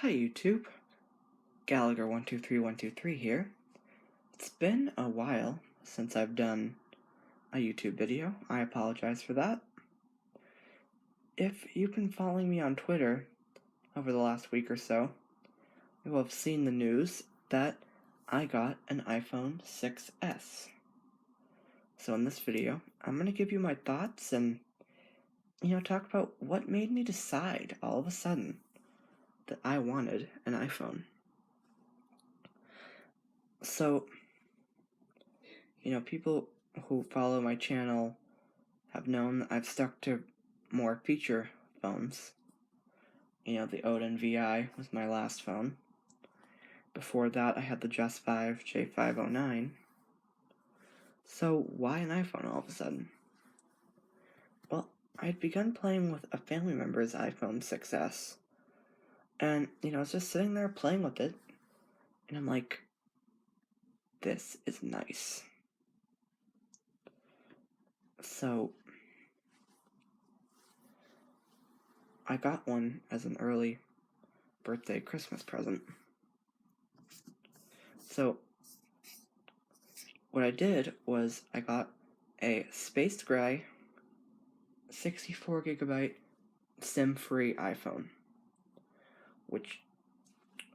Hi YouTube, Gallagher123123 here. It's been a while since I've done a YouTube video. I apologize for that. If you've been following me on Twitter over the last week or so, you will have seen the news that I got an iPhone 6S. So in this video, I'm going to give you my thoughts and, talk about what made me decide all of a sudden that I wanted an iPhone. So, people who follow my channel have known that I've stuck to more feature phones. The Odin VI was my last phone. Before that, I had the Just 5 J509. So why an iPhone all of a sudden? Well, I had begun playing with a family member's iPhone 6S. And, I was just sitting there playing with it. And I'm like, this is nice. So I got one as an early birthday Christmas present. So what I did was I got a space gray 64GB SIM-free iPhone, which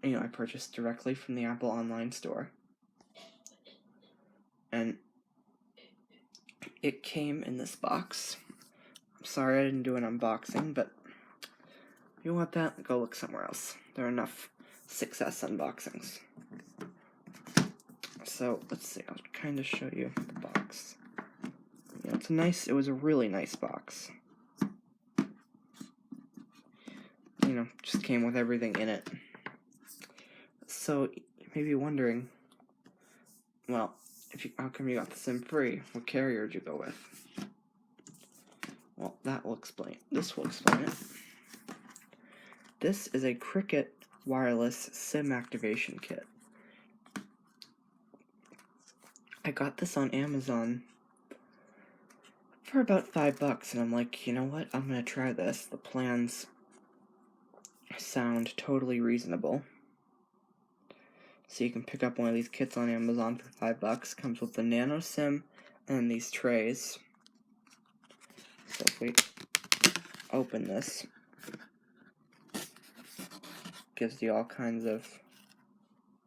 I purchased directly from the Apple online store. And it came in this box. I'm sorry I didn't do an unboxing, but if you want that, go look somewhere else. There are enough 6S unboxings. So, let's see, I'll kind of show you the box. It was a really nice box. Just came with everything in it. So, you may be wondering, well, how come you got the SIM-free? What carrier did you go with? Well, this will explain it. This is a Cricket wireless SIM activation kit. I got this on Amazon for about $5, and I'm like, you know what? I'm gonna try this. The plans sound totally reasonable. So you can pick up one of these kits on Amazon for $5. Comes with the nano SIM and these trays. So if we open this, gives you all kinds of,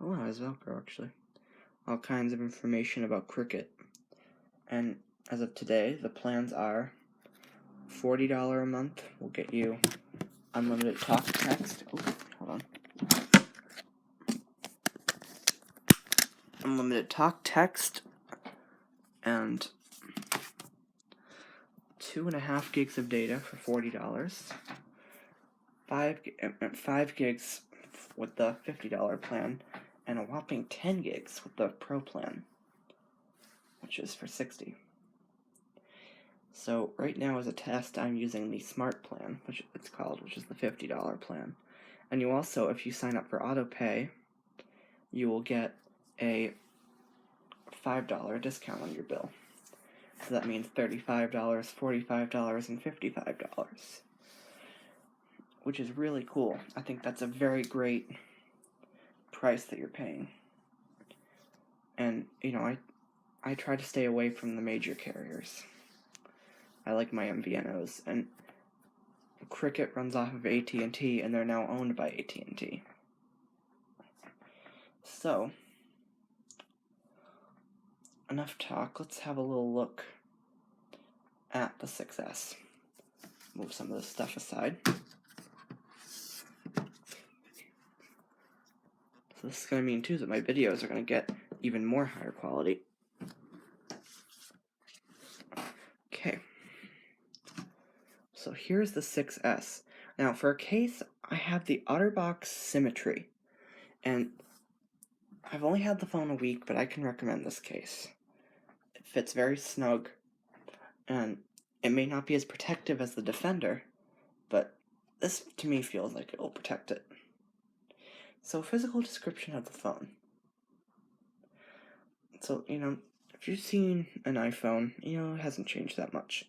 oh wow, it's Velcro actually, all kinds of information about Cricket. And as of today, the plans are $40 a month will get you unlimited talk text. Oh, hold on. Unlimited talk text and 2.5 gigs of data for $40. 5 gigs with the $50 plan, and a whopping 10 gigs with the Pro plan, which is for $60. So right now as a test, I'm using the Smart plan, which it's called, which is the $50 plan. And you also, if you sign up for AutoPay, you will get a $5 discount on your bill. So that means $35, $45, and $55. Which is really cool. I think that's a very great price that you're paying. And, I try to stay away from the major carriers. I like my MVNOs, and Cricket runs off of AT&T, and they're now owned by AT&T. So, enough talk. Let's have a little look at the 6S. Move some of this stuff aside. So this is going to mean, too, that my videos are going to get even more higher quality. Okay. So here's the 6S. Now, for a case, I have the OtterBox Symmetry. And I've only had the phone a week, but I can recommend this case. It fits very snug, and it may not be as protective as the Defender, but this, to me, feels like it will protect it. So, physical description of the phone. So, if you've seen an iPhone, it hasn't changed that much.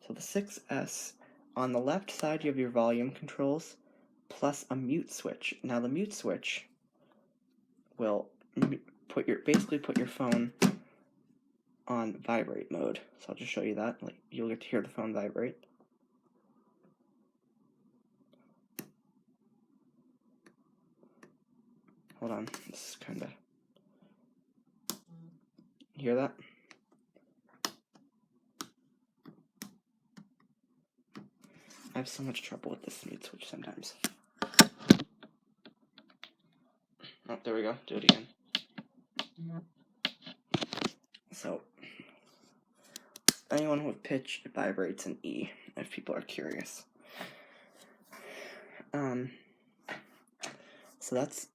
So the 6S, on the left side you have your volume controls, plus a mute switch. Now the mute switch will basically put your phone on vibrate mode. So I'll just show you that. Like, you'll get to hear the phone vibrate. Hold on, this is kinda... Hear that? I have so much trouble with this mute switch sometimes. Oh, there we go. Do it again. So, anyone with pitch, it vibrates in E, if people are curious.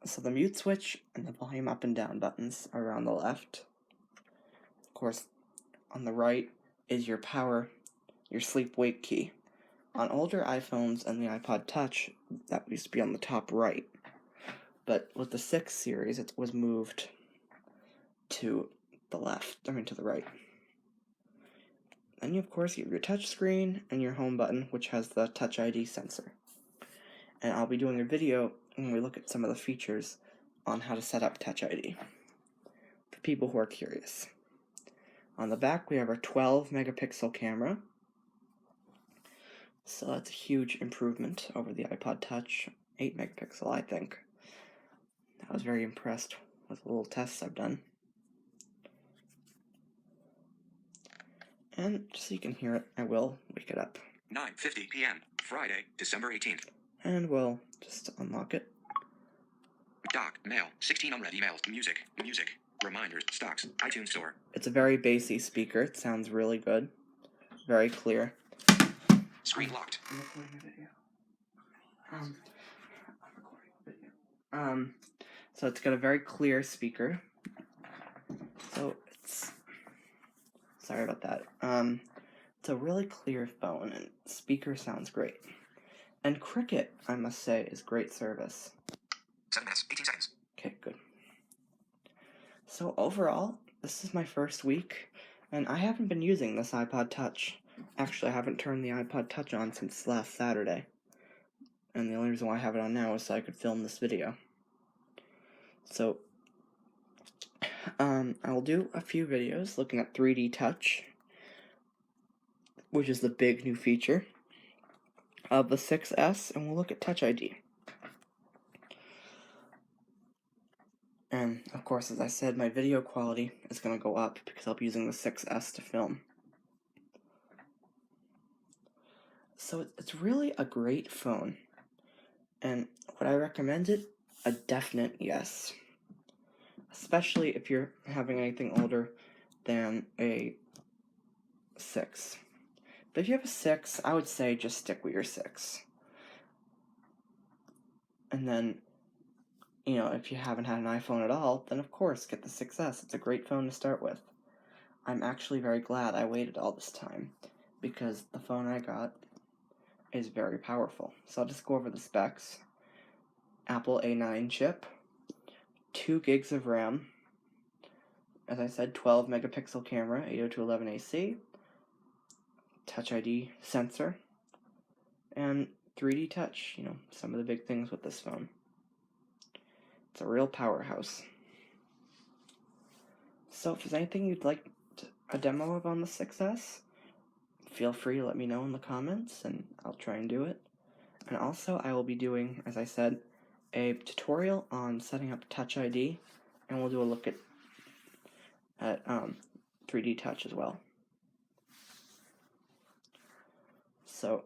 So the mute switch and the volume up and down buttons are on the left. Of course, on the right is your power, your sleep-wake key. On older iPhones and the iPod Touch, that used to be on the top right. But with the 6 series, it was moved to the to the right. Then you, of course, you have your touch screen and your home button, which has the Touch ID sensor. And I'll be doing a video when we look at some of the features on how to set up Touch ID for people who are curious. On the back, we have our 12 megapixel camera. So that's a huge improvement over the iPod Touch 8 megapixel, I think. I was very impressed with the little tests I've done. And just so you can hear it, I will wake it up. 9:50 p.m. Friday, December 18th. And we'll just unlock it. Doc, mail, 16 unread emails, music, reminders, stocks, iTunes Store. It's a very bassy speaker. It sounds really good. Very clear. Screen locked. I'm recording a video. I'm recording a video. So it's got a very clear speaker. So it's... Sorry about that. It's a really clear phone, and speaker sounds great. And Cricket, I must say, is great service. 7 minutes, 18 seconds. Okay, good. So overall, this is my first week, and I haven't been using this iPod Touch. Actually, I haven't turned the iPod Touch on since last Saturday. And the only reason why I have it on now is so I could film this video. So, I will do a few videos looking at 3D Touch, which is the big new feature of the 6S, and we'll look at Touch ID. And, of course, as I said, my video quality is going to go up because I'll be using the 6S to film. So it's really a great phone. And would I recommend it? A definite yes. Especially if you're having anything older than a 6. But if you have a 6, I would say just stick with your 6. And then, you know, if you haven't had an iPhone at all, then of course get the 6S. It's a great phone to start with. I'm actually very glad I waited all this time, because the phone I got is very powerful. So I'll just go over the specs. Apple A9 chip, 2 gigs of RAM, as I said, 12 megapixel camera, 802.11ac, Touch ID sensor, and 3D Touch, you know, some of the big things with this phone. It's a real powerhouse. So if there's anything you'd like a demo of on the 6S, feel free to let me know in the comments, and I'll try and do it. And also, I will be doing, as I said, a tutorial on setting up Touch ID, and we'll do a look at 3D Touch as well. So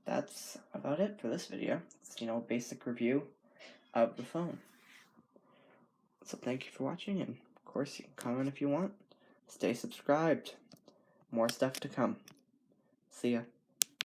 that's about it for this video. It's, you know, a basic review of the phone. So thank you for watching, and of course you can comment if you want. Stay subscribed. More stuff to come. See ya.